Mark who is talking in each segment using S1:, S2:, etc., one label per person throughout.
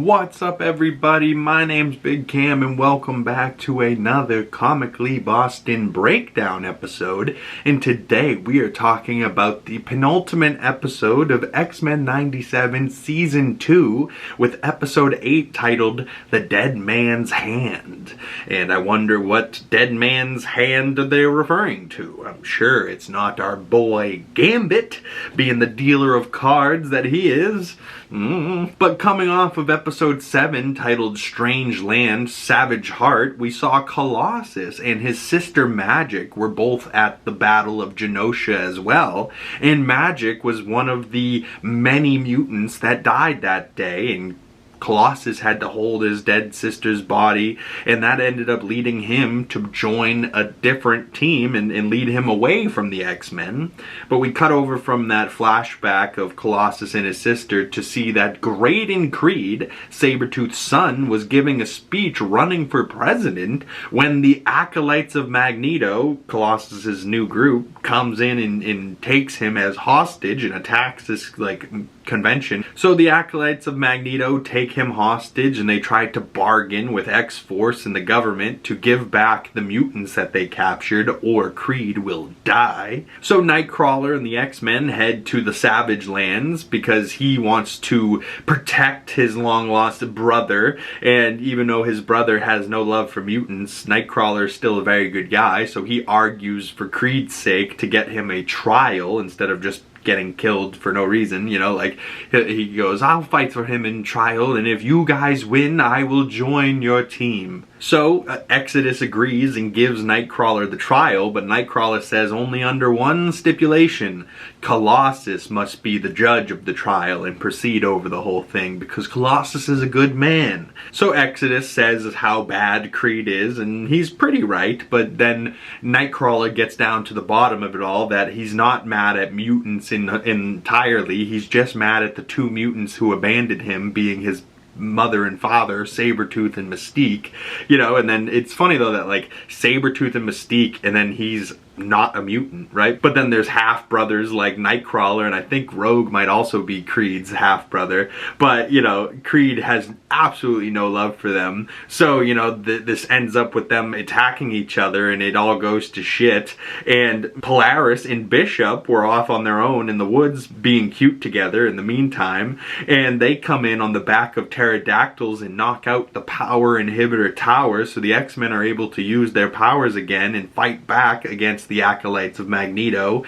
S1: What's up, everybody? My name's Big Cam and welcome back to another Comically Boston breakdown episode. And today we are talking about the penultimate episode of X-Men 97 Season 2 with episode 8 titled The Dead Man's Hand. And I wonder what Dead Man's Hand they're referring to. I'm sure it's not our boy Gambit, being the dealer of cards that he is. But coming off of episode 7 titled Strange Land, Savage Heart, we saw Colossus and his sister Magic were both at the Battle of Genosha as well, and Magic was one of the many mutants that died that day, and Colossus had to hold his dead sister's body, and that ended up leading him to join a different team and lead him away from the X-Men. But we cut over from that flashback of Colossus and his sister to see that Graydon Creed, Sabretooth's son, was giving a speech running for president when the Acolytes of Magneto, Colossus's new group, comes in and takes him as hostage and attacks this convention. So the Acolytes of Magneto take him hostage, and they try to bargain with X-Force and the government to give back the mutants that they captured, or Creed will die. So Nightcrawler and the X-Men head to the Savage Lands because he wants to protect his long-lost brother, and even though his brother has no love for mutants, Nightcrawler is still a very good guy, so he argues for Creed's sake to get him a trial instead of just getting killed for no reason, you know, like, he goes, I'll fight for him in trial, and if you guys win, I will join your team. So, Exodus agrees and gives Nightcrawler the trial, but Nightcrawler says only under one stipulation. Colossus must be the judge of the trial and proceed over the whole thing, because Colossus is a good man. So Exodus says how bad Creed is, and he's pretty right, but then Nightcrawler gets down to the bottom of it all, that he's not mad at mutants entirely, he's just mad at the two mutants who abandoned him, being his mother and father, Sabretooth and Mystique, you know. And then it's funny though that like Sabretooth and Mystique, and then he's not a mutant, right? But then there's half-brothers like Nightcrawler, and I think Rogue might also be Creed's half-brother, but you know, Creed has absolutely no love for them. So you know, this ends up with them attacking each other, and it all goes to shit. And Polaris and Bishop were off on their own in the woods being cute together in the meantime, and they come in on the back of pterodactyls and knock out the power inhibitor tower, so the X-Men are able to use their powers again and fight back against the Acolytes of Magneto.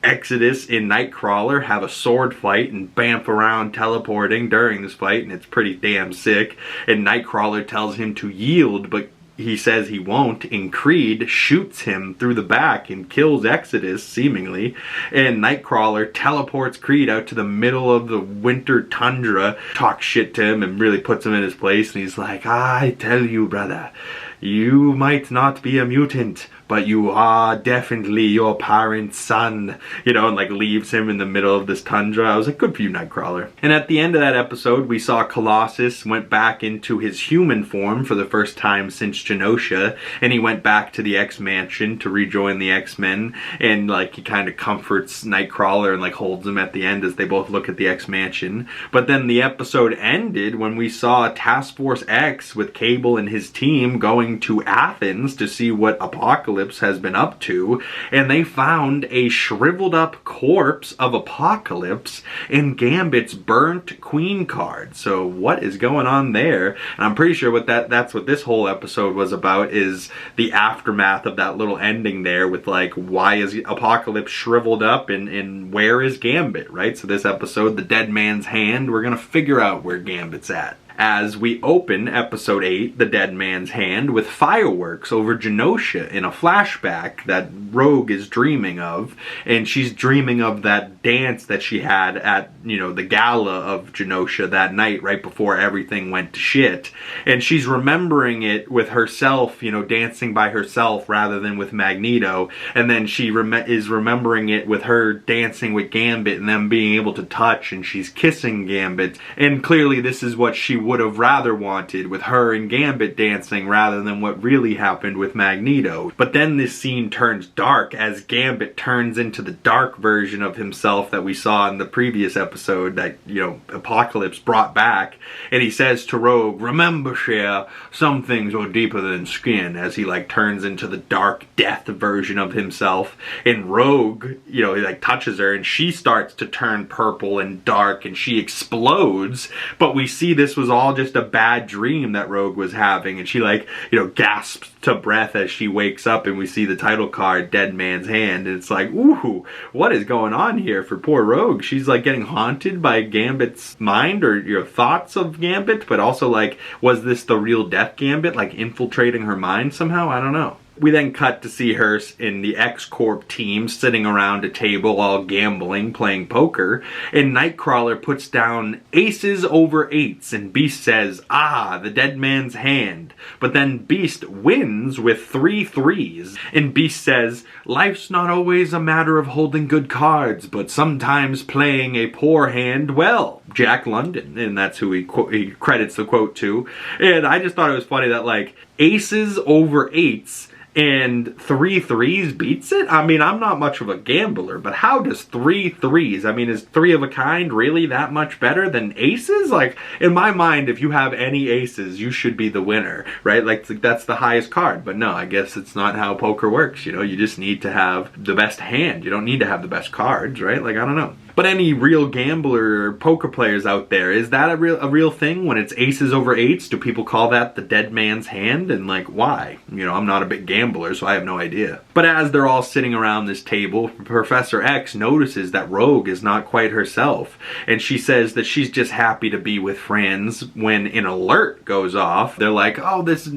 S1: Exodus and Nightcrawler have a sword fight and bamf around teleporting during this fight, and it's pretty damn sick. And Nightcrawler tells him to yield, but he says he won't, and Creed shoots him through the back and kills Exodus, seemingly. And Nightcrawler teleports Creed out to the middle of the winter tundra, talks shit to him and really puts him in his place, and he's like, I tell you, brother, you might not be a mutant, but you are definitely your parents' son, you know, and like leaves him in the middle of this tundra. I was like, good for you, Nightcrawler. And at the end of that episode, we saw Colossus went back into his human form for the first time since Genosha, and he went back to the X-Mansion to rejoin the X-Men, and like he kind of comforts Nightcrawler and like holds him at the end as they both look at the X-Mansion. But then the episode ended when we saw Task Force X with Cable and his team going to Athens to see what Apocalypse has been up to, and they found a shriveled up corpse of Apocalypse in Gambit's burnt Queen card. So what is going on there? And I'm pretty sure what that's what this whole episode was about, is the aftermath of that little ending there with like, why is Apocalypse shriveled up and where is Gambit, right? So this episode, The Dead Man's Hand, we're gonna figure out where Gambit's at. As we open episode 8, The Dead Man's Hand, with fireworks over Genosha in a flashback that Rogue is dreaming of, and she's dreaming of that dance that she had at, you know, the gala of Genosha that night right before everything went to shit, and she's remembering it with herself, you know, dancing by herself rather than with Magneto, and then she is remembering it with her dancing with Gambit and them being able to touch, and she's kissing Gambit, and clearly this is what she would have rather wanted, with her and Gambit dancing rather than what really happened with Magneto. But then this scene turns dark as Gambit turns into the dark version of himself that we saw in the previous episode that, you know, Apocalypse brought back. And he says to Rogue, "Remember, Cher, some things are deeper than skin," as he like turns into the dark death version of himself. And Rogue, you know, he like touches her and she starts to turn purple and dark and she explodes. But we see this was all just a bad dream that Rogue was having, and she like, you know, gasps to breath as she wakes up, and we see the title card, Dead Man's Hand, and it's like, ooh, what is going on here for poor Rogue? She's like getting haunted by Gambit's mind, or your thoughts of Gambit, but also like, was this the real Death Gambit, like infiltrating her mind somehow? I don't know. We then cut to see her in the X-Corp team sitting around a table all gambling, playing poker, and Nightcrawler puts down aces over eights, and Beast says, "Ah, the dead man's hand." But then Beast wins with 3 threes, and Beast says, "Life's not always a matter of holding good cards, but sometimes playing a poor hand well." Jack London, and that's who he credits the quote to. And I just thought it was funny that like aces over eights and 3 threes beats it? I mean, I'm not much of a gambler, but how does 3 threes? I mean, is 3 of a kind really that much better than aces? Like, in my mind, if you have any aces, you should be the winner, right? Like, that's the highest card. But no, I guess it's not how poker works, you know? You just need to have the best hand. You don't need to have the best cards, right? Like, I don't know. But any real gambler or poker players out there, is that a real thing when it's aces over eights? Do people call that the dead man's hand? And like, why? You know, I'm not a big gambler, so I have no idea. But as they're all sitting around this table, Professor X notices that Rogue is not quite herself. And she says that she's just happy to be with friends when an alert goes off. They're like, oh, this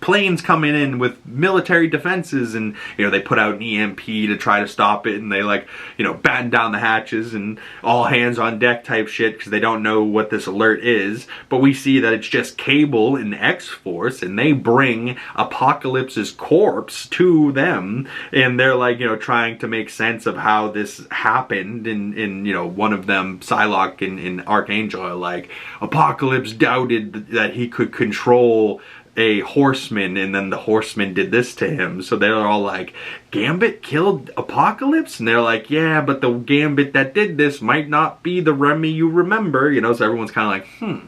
S1: plane's coming in with military defenses, and you know, they put out an EMP to try to stop it, and they like, you know, batten down the hatches and all hands on deck type shit because they don't know what this alert is. But we see that it's just Cable and X-Force, and they bring Apocalypse's corpse to them, and they're like, you know, trying to make sense of how this happened. And you know, one of them, Psylocke and Archangel, are like, Apocalypse doubted that he could control a horseman, and then the horseman did this to him. So they're all like, Gambit killed Apocalypse? And they're like, yeah, but the Gambit that did this might not be the Remy you remember, you know. So everyone's kind of like,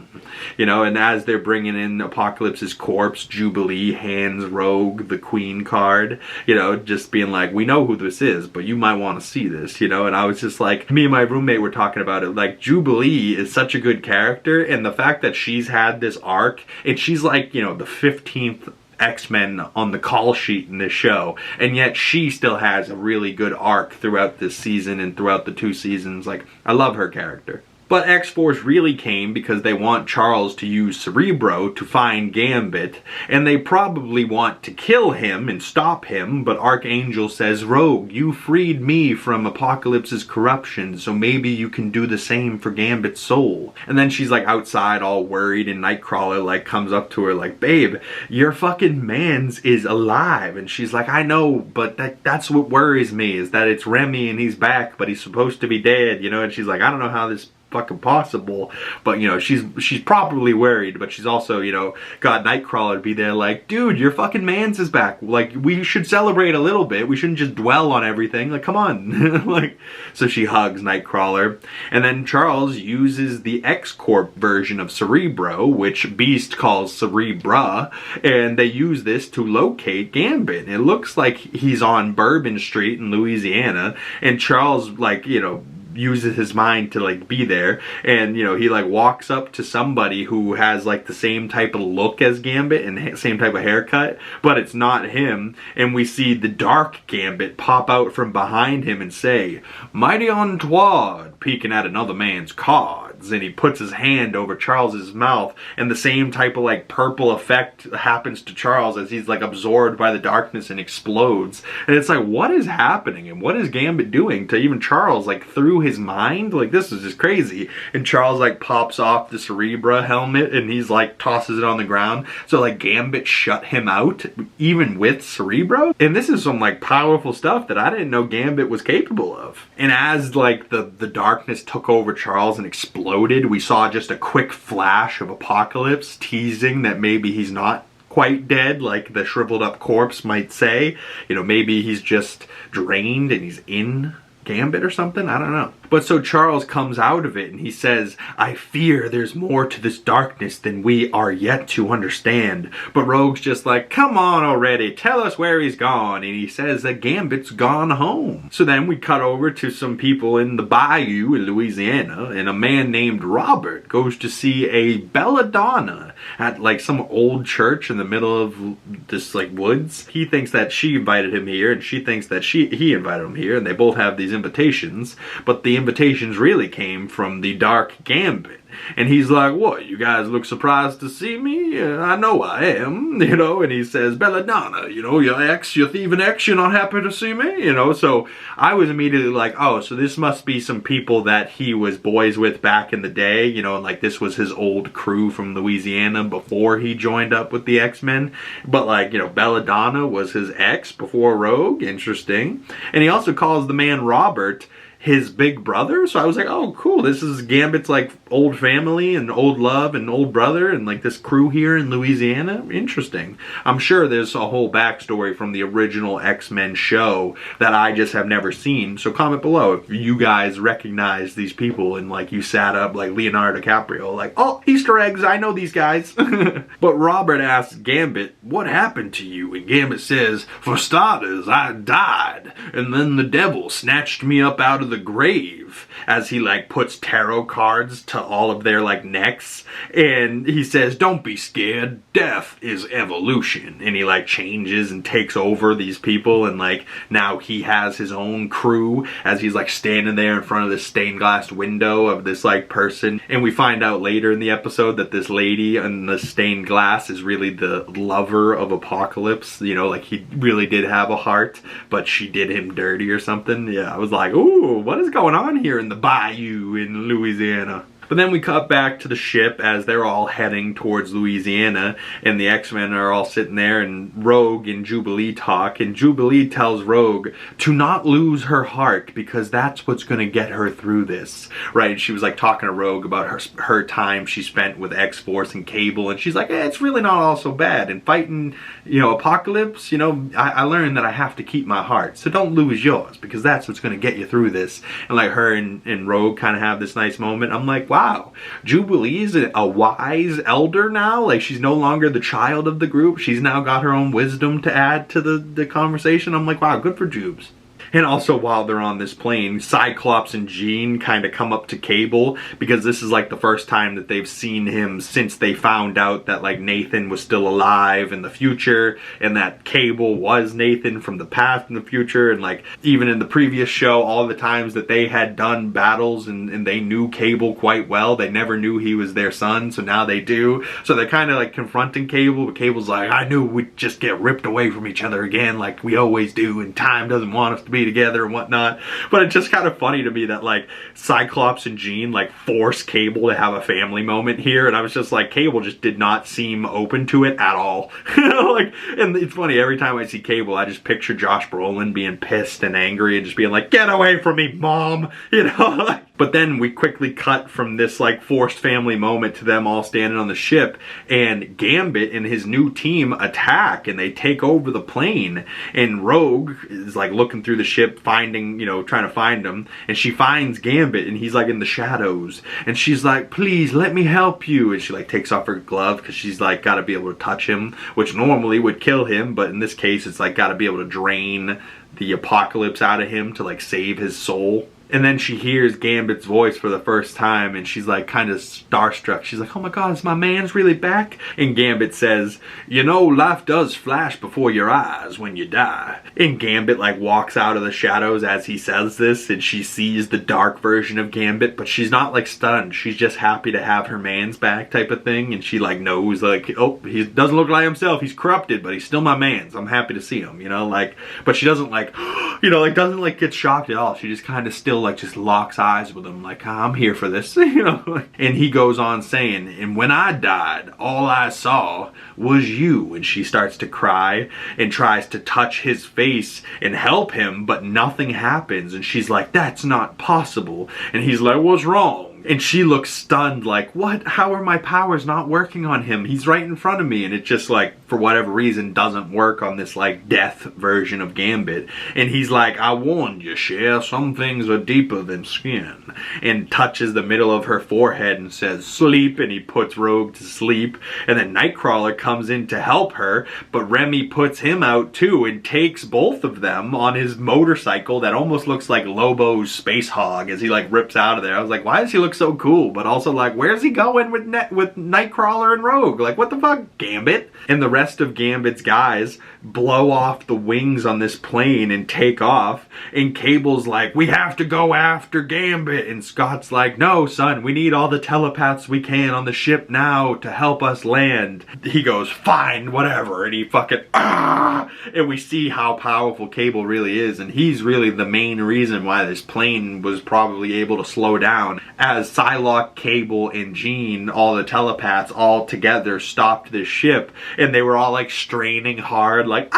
S1: you know. And as they're bringing in Apocalypse's corpse, Jubilee hands Rogue the Queen card, you know, just being like, we know who this is, but you might want to see this, you know. And I was just like, me and my roommate were talking about it, like, Jubilee is such a good character, and the fact that she's had this arc, and she's like, you know, the 15th X-Men on the call sheet in this show, and yet she still has a really good arc throughout this season and throughout the 2 seasons. Like, I love her character. But X-Force really came because they want Charles to use Cerebro to find Gambit, and they probably want to kill him and stop him, but Archangel says, Rogue, you freed me from Apocalypse's corruption, so maybe you can do the same for Gambit's soul. And then she's like outside all worried, and Nightcrawler like comes up to her like, babe, your fucking mans is alive. And she's like, I know, but that's what worries me, is that it's Remy and he's back, but he's supposed to be dead, you know. And she's like, I don't know how this fucking possible, but you know, she's probably worried, but she's also, you know, got Nightcrawler to be there like, dude, your fucking mans is back, like, we should celebrate a little bit, we shouldn't just dwell on everything, like, come on. Like, so she hugs Nightcrawler, and then Charles uses the X-Corp version of Cerebro, which Beast calls Cerebra, and they use this to locate Gambit. It looks like he's on Bourbon Street in Louisiana, and Charles, like, you know, uses his mind to like be there, and you know, he like walks up to somebody who has like the same type of look as Gambit and same type of haircut, but it's not him, and we see the dark Gambit pop out from behind him and say, mighty untoward, peeking at another man's cards, and he puts his hand over Charles's mouth, and the same type of like purple effect happens to Charles as he's like absorbed by the darkness and explodes. And it's like, what is happening, and what is Gambit doing to even Charles, like through his mind? Like, this is just crazy. And Charles like pops off the Cerebra helmet, and he's like tosses it on the ground, so like Gambit shut him out even with Cerebro. And this is some like powerful stuff that I didn't know Gambit was capable of. And as like the darkness took over Charles and exploded exploded. We saw just a quick flash of Apocalypse teasing that maybe he's not quite dead, like the shriveled up corpse might say. You know, maybe he's just drained and he's in Gambit or something, I don't know. But so Charles comes out of it and he says, I fear there's more to this darkness than we are yet to understand. But Rogue's just like, come on already, tell us where he's gone. And he says that Gambit's gone home. So then we cut over to some people in the bayou in Louisiana, and a man named Robert goes to see a belladonna at like some old church in the middle of this like woods. He thinks that she invited him here, and she thinks that he invited him here, and they both have these invitations, but the invitations really came from the Dark Gambit. And he's like, what, you guys look surprised to see me? I know I am, you know. And he says, belladonna, you know, your ex, your thieving ex, you're not happy to see me, you know. So I was immediately like, oh, so this must be some people that he was boys with back in the day, you know, and like this was his old crew from Louisiana before he joined up with the X-Men. But like, you know, belladonna was his ex before Rogue. Interesting. And he also calls the man Robert his big brother. So I was like, oh cool, this is Gambit's like old family and old love and old brother and like this crew here in Louisiana. Interesting. I'm sure there's a whole backstory from the original X-Men show that I just have never seen. So comment below if you guys recognize these people and like you sat up like Leonardo DiCaprio like, oh, Easter eggs, I know these guys. But Robert asks Gambit, what happened to you? And Gambit says, for starters, I died, and then the devil snatched me up out of the grave, as he like puts tarot cards to all of their like necks, and he says, don't be scared, death is evolution. And he like changes and takes over these people, and like now he has his own crew as he's like standing there in front of this stained glass window of this like person. And we find out later in the episode that this lady in the stained glass is really the lover of Apocalypse, you know, like he really did have a heart, but she did him dirty or something. Yeah, I was like, ooh, what is going on here in the bayou in Louisiana? But then we cut back to the ship as they're all heading towards Louisiana, and the X-Men are all sitting there, and Rogue and Jubilee talk, and Jubilee tells Rogue to not lose her heart because that's what's going to get her through this, right? She was like talking to Rogue about her time she spent with X-Force and Cable, and she's like, it's really not all so bad, and fighting, you know, Apocalypse, you know, I learned that I have to keep my heart, so don't lose yours because that's what's going to get you through this. And like her and Rogue kind of have this nice moment. I'm like, wow, Jubilee's a wise elder now. Like, she's no longer the child of the group. She's now got her own wisdom to add to the conversation. I'm like, wow, good for Jubes. And also while they're on this plane, Cyclops and Jean kind of come up to Cable because this is like the first time that they've seen him since they found out that like Nathan was still alive in the future and that Cable was Nathan from the past and the future. And like even in the previous show, all the times that they had done battles and they knew Cable quite well, they never knew he was their son, so now they do. So they're kind of like confronting Cable, but Cable's like, I knew we'd just get ripped away from each other again like we always do, and time doesn't want us to be together and whatnot. But it's just kind of funny to me that like Cyclops and Jean like force Cable to have a family moment here, and I was just like, Cable just did not seem open to it at all. Like, and it's funny, every time I see Cable I just picture Josh Brolin being pissed and angry and just being like, get away from me, mom, you know. But then we quickly cut from this like forced family moment to them all standing on the ship, and Gambit and his new team attack and they take over the plane, and Rogue is like looking through the ship finding, you know, trying to find him, and she finds Gambit and he's like in the shadows, and she's like, please let me help you, and she like takes off her glove because she's like got to be able to touch him, which normally would kill him, but in this case it's like got to be able to drain the Apocalypse out of him to like save his soul. And then she hears Gambit's voice for the first time, and she's like kind of starstruck. She's like, oh my god, is my man's really back? And Gambit says, you know, life does flash before your eyes when you die. And Gambit like walks out of the shadows as he says this, and she sees the dark version of Gambit, but she's not like stunned. She's just happy to have her man's back type of thing. And she like knows like, oh, he doesn't look like himself. He's corrupted, but he's still my man's. I'm happy to see him, you know, like, but she doesn't like, you know, like doesn't like get shocked at all. She just kind of still like just locks eyes with him like, I'm here for this, you know. And he goes on saying, and when I died, all I saw was you. And she starts to cry and tries to touch his face and help him, but nothing happens. And she's like, that's not possible. And he's like, what's wrong? And she looks stunned, like, what? How are my powers not working on him? He's right in front of me. And it just, like, for whatever reason, doesn't work on this, like, death version of Gambit. And he's like, I warned you, Cher, some things are deeper than skin. And touches the middle of her forehead and says, sleep. And he puts Rogue to sleep. And then Nightcrawler comes in to help her. But Remy puts him out, too, and takes both of them on his motorcycle that almost looks like Lobo's Space Hog as he, like, rips out of there. I was like, why does he look so cool? But also, like, where's he going with Nightcrawler and Rogue? Like, what the fuck, Gambit? And the rest of Gambit's guys blow off the wings on this plane and take off. And Cable's like, we have to go after Gambit. And Scott's like, no, son, we need all the telepaths we can on the ship now to help us land. He goes, fine, whatever. And he fucking, and we see how powerful Cable really is. And he's really the main reason why this plane was probably able to slow down. As Psylocke, Cable, and Jean, all the telepaths, all together stopped this ship, and they were all like straining hard, like,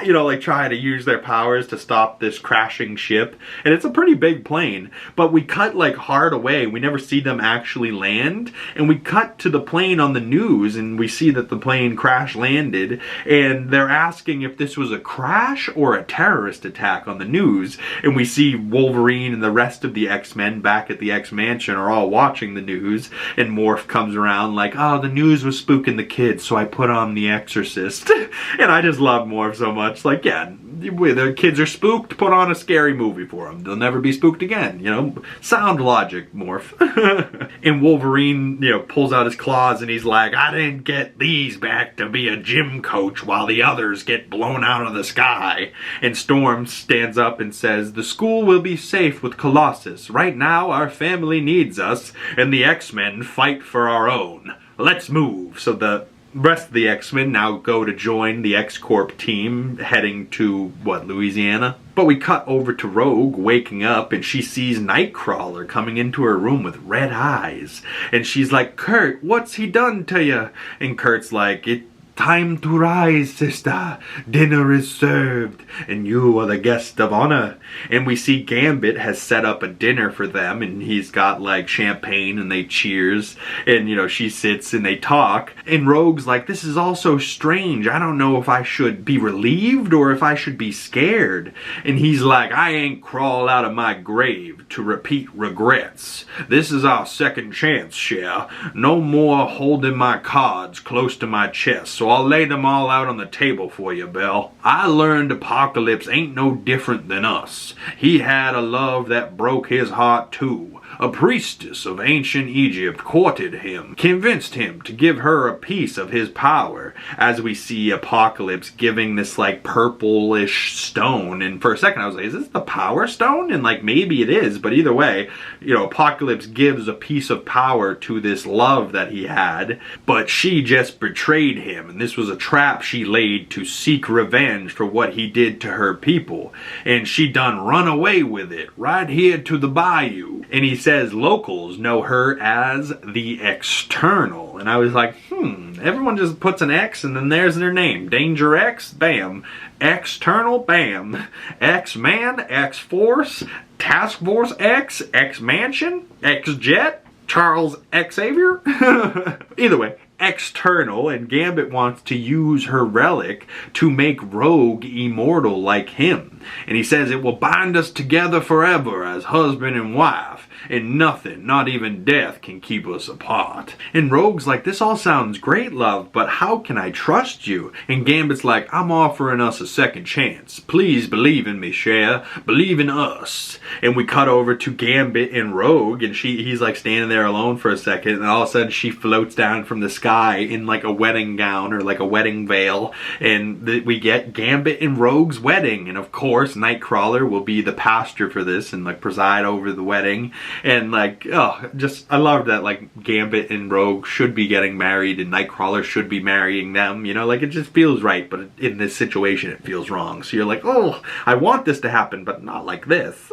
S1: you know, like trying to use their powers to stop this crashing ship. And it's a pretty big plane, but we cut like hard away. We never see them actually land, and we cut to the plane on the news, and we see that the plane crash landed, and they're asking if this was a crash or a terrorist attack on the news. And we see Wolverine and the rest of the X-Men back at the X-Mansion are all watching the news, and Morph comes around like, oh, the news was spooking the kids, so I put on The Exorcist. And I just love Morph so much. Like, yeah, the kids are spooked, put on a scary movie for them. They'll never be spooked again, you know? Sound logic, Morph. And Wolverine, you know, pulls out his claws and he's like, I didn't get these back to be a gym coach while the others get blown out of the sky. And Storm stands up and says, the school will be safe with Colossus. Right now, our family needs us, and the X-Men fight for our own. Let's move. So the rest of the X-Men now go to join the X-Corp team heading to, what, Louisiana? But we cut over to Rogue waking up, and she sees Nightcrawler coming into her room with red eyes. And she's like, Kurt, what's he done to you? And Kurt's like, time to rise, sister. Dinner is served, and you are the guest of honor. And we see Gambit has set up a dinner for them, and he's got like champagne, and they cheers, and you know, she sits and they talk. And Rogue's like, this is all so strange. I don't know if I should be relieved or if I should be scared. And he's like, I ain't crawled out of my grave to repeat regrets. This is our second chance, Cher. No more holding my cards close to my chest. So I'll lay them all out on the table for you, Belle. I learned Apocalypse ain't no different than us. He had a love that broke his heart too. A priestess of ancient Egypt courted him, convinced him to give her a piece of his power, as we see Apocalypse giving this like purplish stone. And for a second I was like, is this the Power Stone? And like, maybe it is, but either way, you know, Apocalypse gives a piece of power to this love that he had, but she just betrayed him, and this was a trap she laid to seek revenge for what he did to her people. And she done run away with it, right here to the bayou. And he says locals know her as the External. And I was like, everyone just puts an X and then there's their name. Danger X, bam. External, bam. X-Man, X-Force, Task Force X, X-Mansion, X-Jet, Charles Xavier. Either way, External, and Gambit wants to use her relic to make Rogue immortal like him. And he says it will bind us together forever as husband and wife, and nothing, not even death, can keep us apart. And Rogue's like, this all sounds great, love, but how can I trust you? And Gambit's like, I'm offering us a second chance. Please believe in me, Cher. Believe in us. And we cut over to Gambit and Rogue, and he's like standing there alone for a second, and all of a sudden she floats down from the sky in like a wedding gown or like a wedding veil, and we get Gambit and Rogue's wedding. And of course Nightcrawler will be the pastor for this and like preside over the wedding. And like, oh, just I love that like Gambit and Rogue should be getting married and Nightcrawler should be marrying them, you know, like it just feels right, but in this situation it feels wrong. So you're like, oh, I want this to happen, but not like this.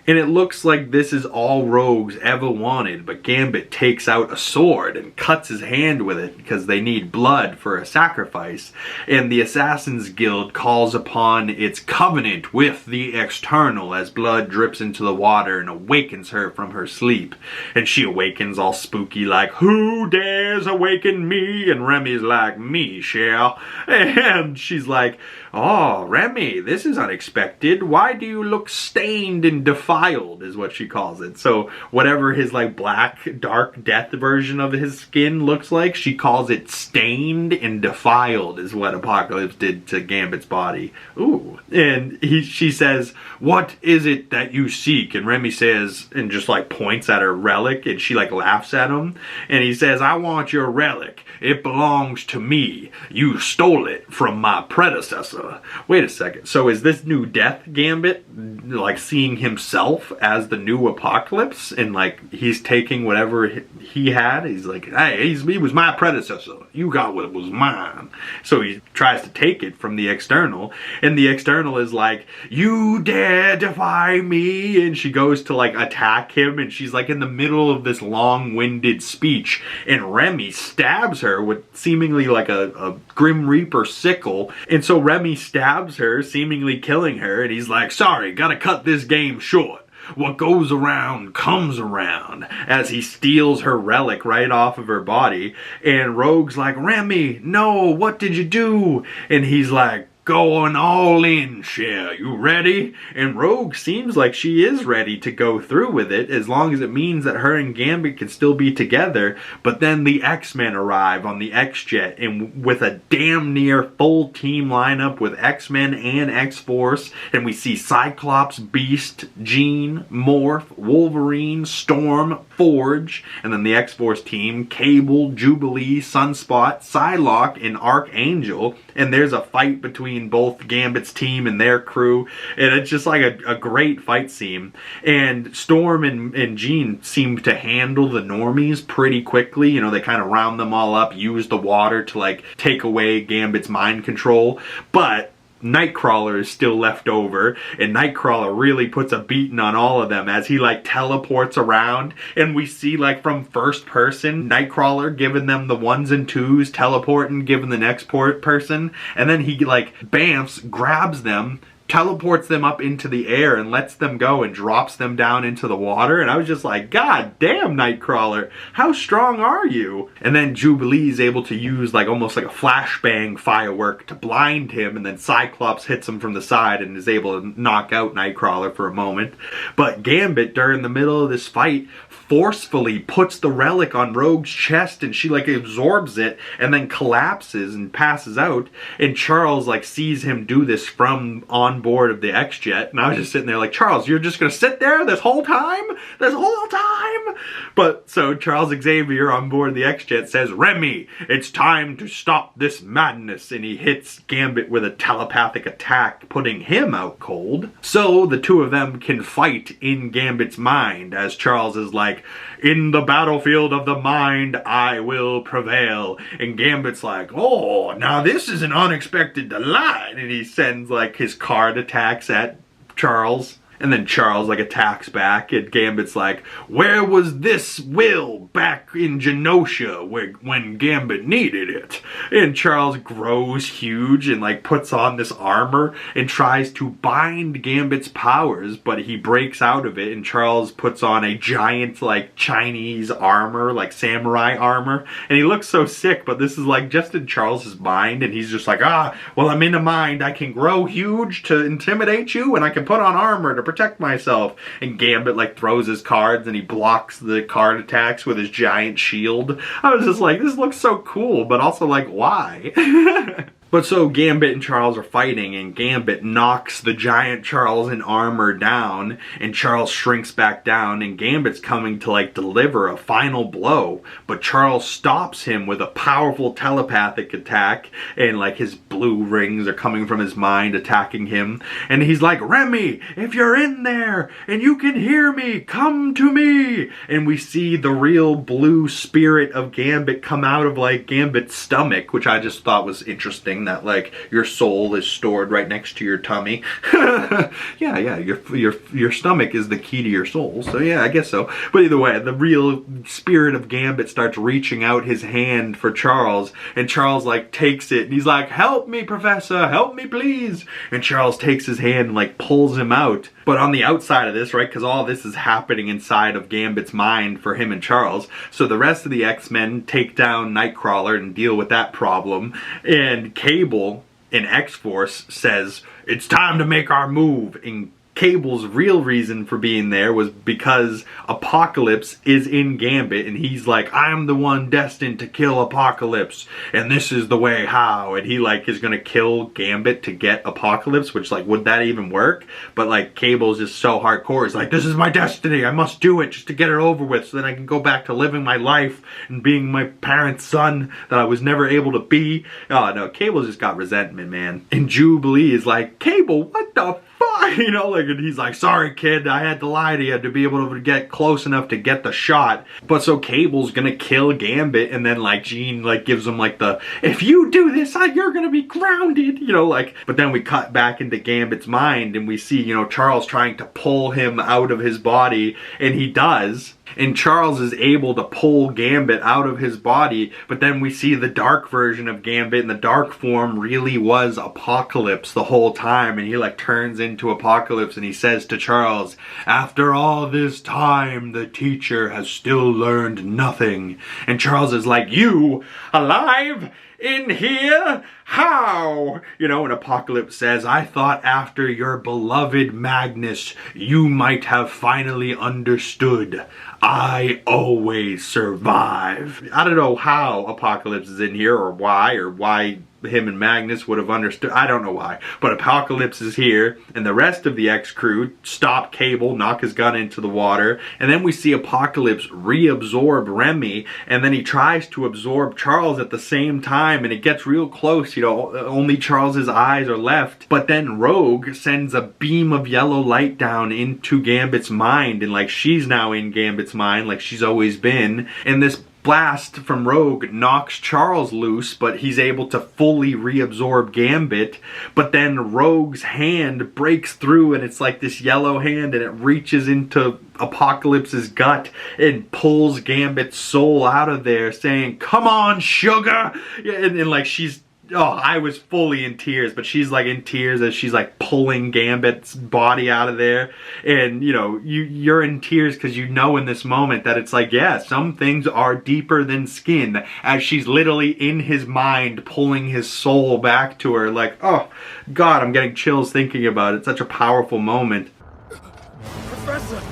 S1: And it looks like this is all Rogue's ever wanted, but Gambit takes out a sword and cuts his hand with it because they need blood for a sacrifice. And the Assassin's Guild calls upon its covenant with the external as blood drips into the water and awakens her from her sleep. And she awakens all spooky like, "Who dares awaken me?" And Remy's like, "Me, shall." And she's like, "Oh, Remy, this is unexpected. Why do you look stained and defiled?" is what she calls it. So whatever his like black, dark death version of his skin looks like, she calls it stained and defiled is what Apocalypse did to Gambit's body. Ooh. And she says, "What is it that you seek?" And Remy says, and just like points at her relic, and she like laughs at him. And he says, "I want your relic. It belongs to me. You stole it from my predecessor." Wait a second. So is this new Death Gambit like seeing himself as the new Apocalypse, and like he's taking whatever he had? He's like, "Hey, he was my predecessor. You got what was mine." So he tries to take it from the external, and the external is like, "You dare defy me?" And she goes to like attack him, and she's like in the middle of this long-winded speech, and Remy stabs her with seemingly like a Grim Reaper sickle. And so Remy stabs her, seemingly killing her, and he's like, "Sorry, gotta cut this game short. What goes around comes around," as he steals her relic right off of her body. And Rogue's like, "Remy, no, what did you do?" And he's like, "Going all in, Cher. You ready?" And Rogue seems like she is ready to go through with it, as long as it means that her and Gambit can still be together. But then the X-Men arrive on the X-Jet, and with a damn near full team lineup with X-Men and X-Force, and we see Cyclops, Beast, Jean, Morph, Wolverine, Storm, Forge, and then the X-Force team, Cable, Jubilee, Sunspot, Psylocke, and Archangel. And there's a fight between both Gambit's team and their crew, and it's just like a great fight scene. And Storm and Jean seem to handle the normies pretty quickly. You know, they kind of round them all up, use the water to like take away Gambit's mind control, but Nightcrawler is still left over, and Nightcrawler really puts a beating on all of them as he like teleports around, and we see like from first person Nightcrawler giving them the ones and twos, teleporting, giving the next person, and then he like bamfs, grabs them, teleports them up into the air and lets them go and drops them down into the water. And I was just like, "God damn, Nightcrawler, how strong are you?" And then Jubilee is able to use like almost like a flashbang firework to blind him, and then Cyclops hits him from the side and is able to knock out Nightcrawler for a moment. But Gambit, during the middle of this fight, forcefully puts the relic on Rogue's chest, and she like absorbs it and then collapses and passes out. And Charles like sees him do this from on board of the X-Jet, and I was just sitting there like, "Charles, you're just gonna sit there this whole time? This whole time?" But so Charles Xavier on board the X-Jet says, "Remy, it's time to stop this madness," and he hits Gambit with a telepathic attack, putting him out cold. So the two of them can fight in Gambit's mind, as Charles is like, "In the battlefield of the mind, I will prevail." And Gambit's like, "Oh, now this is an unexpected delight," and he sends like his card attacks at Charles. And then Charles like attacks back, and Gambit's like, "Where was this will back in Genosha when Gambit needed it?" And Charles grows huge and like puts on this armor and tries to bind Gambit's powers, but he breaks out of it, and Charles puts on a giant like Chinese armor, like samurai armor, and he looks so sick. But this is like just in Charles's mind, and he's just like, "Well, I'm in a mind. I can grow huge to intimidate you, and I can put on armor to protect myself." And Gambit like throws his cards, and he blocks the card attacks with his giant shield. I was just like, this looks so cool, but also like, why? But so Gambit and Charles are fighting, and Gambit knocks the giant Charles in armor down, and Charles shrinks back down, and Gambit's coming to like deliver a final blow, but Charles stops him with a powerful telepathic attack, and like his blue rings are coming from his mind attacking him, and he's like, "Remy, if you're in there and you can hear me, come to me." And we see the real blue spirit of Gambit come out of like Gambit's stomach, which I just thought was interesting. saying that like your soul is stored right next to your tummy. Yeah, your stomach is the key to your soul. So yeah, I guess so. But either way, the real spirit of Gambit starts reaching out his hand for Charles, and Charles like takes it and he's like, "Help me, Professor, help me please." And Charles takes his hand and like pulls him out. But on the outside of this, right, because all this is happening inside of Gambit's mind for him and Charles, so the rest of the X-Men take down Nightcrawler and deal with that problem, and Cable in X-Force says, "It's time to make our move." And Cable's real reason for being there was because Apocalypse is in Gambit, and he's like, "I'm the one destined to kill Apocalypse, and this is the way how." And he like is gonna kill Gambit to get Apocalypse, which like, would that even work? But like, Cable's just so hardcore. He's like, "This is my destiny. I must do it just to get it over with, so then I can go back to living my life and being my parents' son that I was never able to be." Oh no, Cable's just got resentment, man. And Jubilee is like, "Cable, what the fuck?" You know, like, and he's like, "Sorry, kid, I had to lie to you to be able to get close enough to get the shot." But so Cable's gonna kill Gambit, and then like Jean like gives him like the, "If you do this, you're gonna be grounded," you know, like. But then we cut back into Gambit's mind, and we see, you know, Charles trying to pull him out of his body, and he does. And Charles is able to pull Gambit out of his body, but then we see the dark version of Gambit, and the dark form really was Apocalypse the whole time, and he like turns into Apocalypse, and he says to Charles, "After all this time, the teacher has still learned nothing." And Charles is like, "You alive? In here? How?" You know, and Apocalypse says, "I thought after your beloved Magnus, you might have finally understood. I always survive." I don't know how Apocalypse is in here, or why him and Magnus would have understood. I don't know why. But Apocalypse is here, and the rest of the X-Crew stop Cable, knock his gun into the water, and then we see Apocalypse reabsorb Remy, and then he tries to absorb Charles at the same time, and it gets real close, you know, only Charles's eyes are left. But then Rogue sends a beam of yellow light down into Gambit's mind, and like, she's now in Gambit's mind, like she's always been, and this blast from Rogue knocks Charles loose, but he's able to fully reabsorb Gambit. But then Rogue's hand breaks through, and it's like this yellow hand, and it reaches into Apocalypse's gut and pulls Gambit's soul out of there, saying, "Come on, sugar!" And like, she's, oh, I was fully in tears, but she's like in tears as she's like pulling Gambit's body out of there. And you know, you're in tears because you know in this moment that it's like, yeah, some things are deeper than skin, as she's literally in his mind pulling his soul back to her. Like, oh God, I'm getting chills thinking about it. Such a powerful moment.
S2: Professor!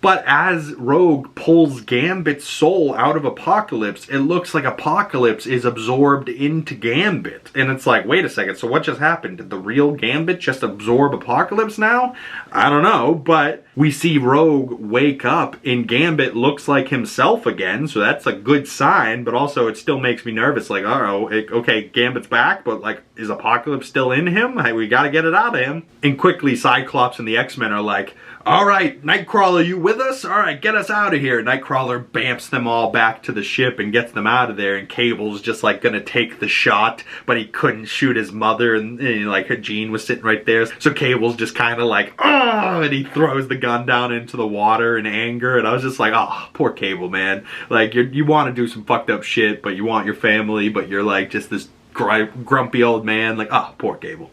S1: But as Rogue pulls Gambit's soul out of Apocalypse, it looks like Apocalypse is absorbed into Gambit. And it's like, wait a second, so what just happened? Did the real Gambit just absorb Apocalypse now? I don't know, but we see Rogue wake up and Gambit looks like himself again, so that's a good sign, but also it still makes me nervous, like, okay, Gambit's back, but like, is Apocalypse still in him? We gotta get it out of him. And quickly, Cyclops and the X-Men are like, all right, Nightcrawler, you with us? All right, get us out of here. where Nightcrawler bamps them all back to the ship and gets them out of there, and Cable's just like gonna take the shot, but he couldn't shoot his mother, and like her Jean was sitting right there. So Cable's just kind of like, oh, and he throws the gun down into the water in anger, and I was just like, oh, poor Cable, man. Like, you want to do some fucked up shit, but you want your family, but you're like just this grumpy old man. Like, oh, poor Cable.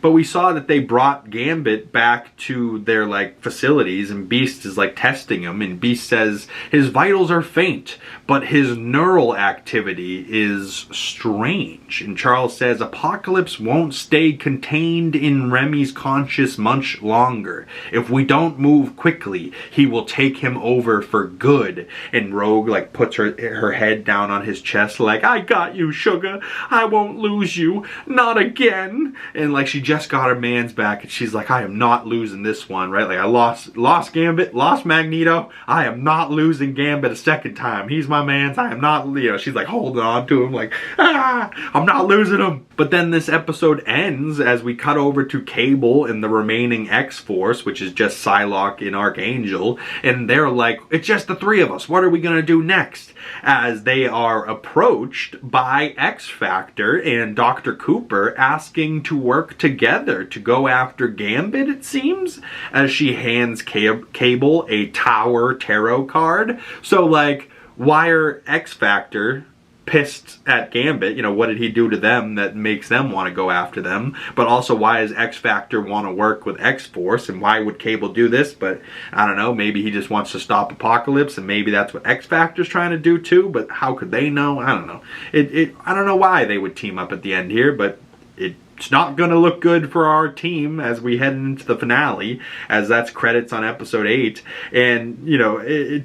S1: But we saw that they brought Gambit back to their like facilities, and Beast is like testing him, and Beast says his vitals are faint, but his neural activity is strange. And Charles says Apocalypse won't stay contained in Remy's conscious much longer. If we don't move quickly, he will take him over for good. And Rogue like puts her head down on his chest like, I got you, sugar. I won't lose you. Not again. And like she just got her man's back, and she's like, I am not losing this one, right? Like, I lost Gambit, lost Magneto. I am not losing Gambit a second time. He's my man's. I am not, she's like holding on to him like, I'm not losing him. But then this episode ends as we cut over to Cable and the remaining X-Force, which is just Psylocke and Archangel, and they're like, it's just the three of us. What are we gonna do next? As they are approached by X-Factor and Dr. Cooper asking to work together to go after Gambit, it seems, as she hands Cable a Tower Tarot card. So, like, why are X-Factor pissed at Gambit? What did he do to them that makes them want to go after them? But also, why does X-Factor want to work with X-Force, and why would Cable do this? But I don't know, maybe he just wants to stop Apocalypse, and maybe that's what X-Factor's trying to do too, but how could they know? I don't know. I don't know why they would team up at the end here, but it's not going to look good for our team as we head into the finale, as that's credits on episode 8. And,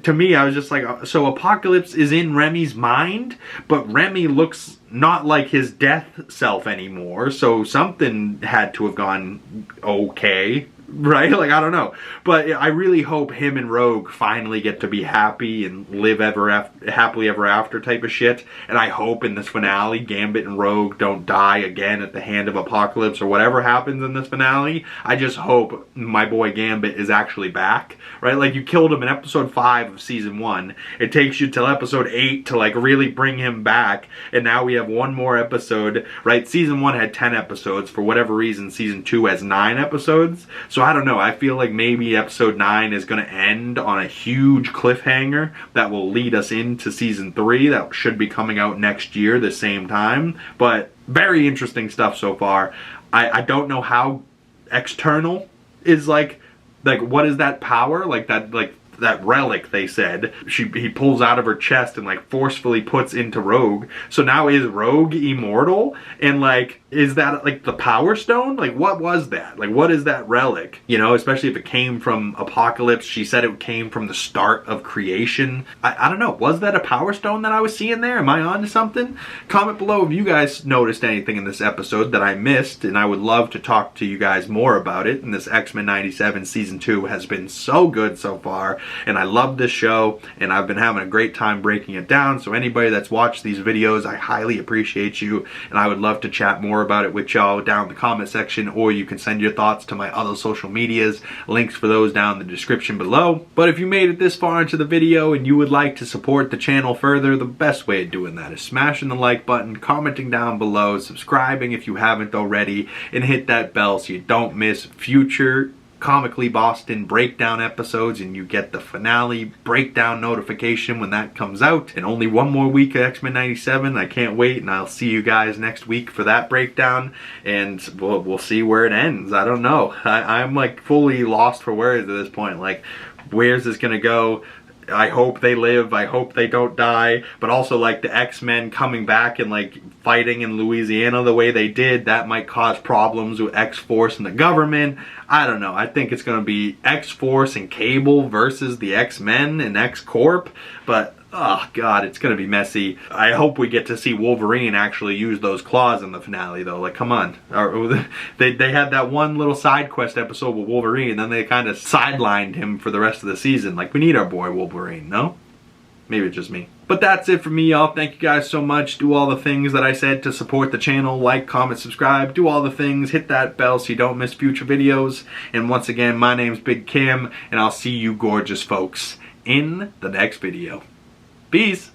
S1: to me, I was just like, so Apocalypse is in Remy's mind, but Remy looks not like his death self anymore, so something had to have gone okay. Right? Like, I don't know. But I really hope him and Rogue finally get to be happy and live happily ever after type of shit. And I hope in this finale, Gambit and Rogue don't die again at the hand of Apocalypse, or whatever happens in this finale. I just hope my boy Gambit is actually back. Right? Like, you killed him in episode 5 of season 1. It takes you till episode 8 to, like, really bring him back. And now we have one more episode. Right? Season 1 had 10 episodes. For whatever reason, season 2 has 9 episodes. So I don't know, I feel like maybe episode 9 is going to end on a huge cliffhanger that will lead us into season 3 that should be coming out next year the same time. But very interesting stuff so far. I don't know how external is like what is that power? That relic, they said, he pulls out of her chest and like forcefully puts into Rogue. So now is Rogue immortal? And like, is that like the Power Stone? Like, what was that? Like, what is that relic? Especially if it came from Apocalypse. She said it came from the start of creation. I don't know. Was that a Power Stone that I was seeing there? Am I on to something? Comment below if you guys noticed anything in this episode that I missed, and I would love to talk to you guys more about it. And this X-Men 97 Season 2 has been so good so far, and I love this show, and I've been having a great time breaking it down. So anybody that's watched these videos, I highly appreciate you, and I would love to chat more about it with y'all down in the comment section, or you can send your thoughts to my other social medias. Links for those down in the description below. But if you made it this far into the video and you would like to support the channel further, the best way of doing that is smashing the like button, commenting down below, subscribing if you haven't already, and hit that bell so you don't miss future Comically Boston breakdown episodes, and you get the finale breakdown notification when that comes out. And only one more week of X-Men 97. I can't wait, and I'll see you guys next week for that breakdown, and we'll see where it ends. I don't know. I'm like fully lost for words at this point. Like, where's this gonna go? I hope they live, I hope they don't die, but also like the X-Men coming back and like fighting in Louisiana the way they did, that might cause problems with X-Force and the government. I don't know. I think it's going to be X-Force and Cable versus the X-Men and X-Corp, but oh god, it's going to be messy. I hope we get to see Wolverine actually use those claws in the finale though. Like, come on. They had that one little side quest episode with Wolverine, and then they kind of sidelined him for the rest of the season. Like, we need our boy Wolverine, no? Maybe it's just me. But that's it for me, y'all. Thank you guys so much. Do all the things that I said to support the channel. Like, comment, subscribe. Do all the things. Hit that bell so you don't miss future videos. And once again, my name's Big Cam, and I'll see you gorgeous folks in the next video. Peace!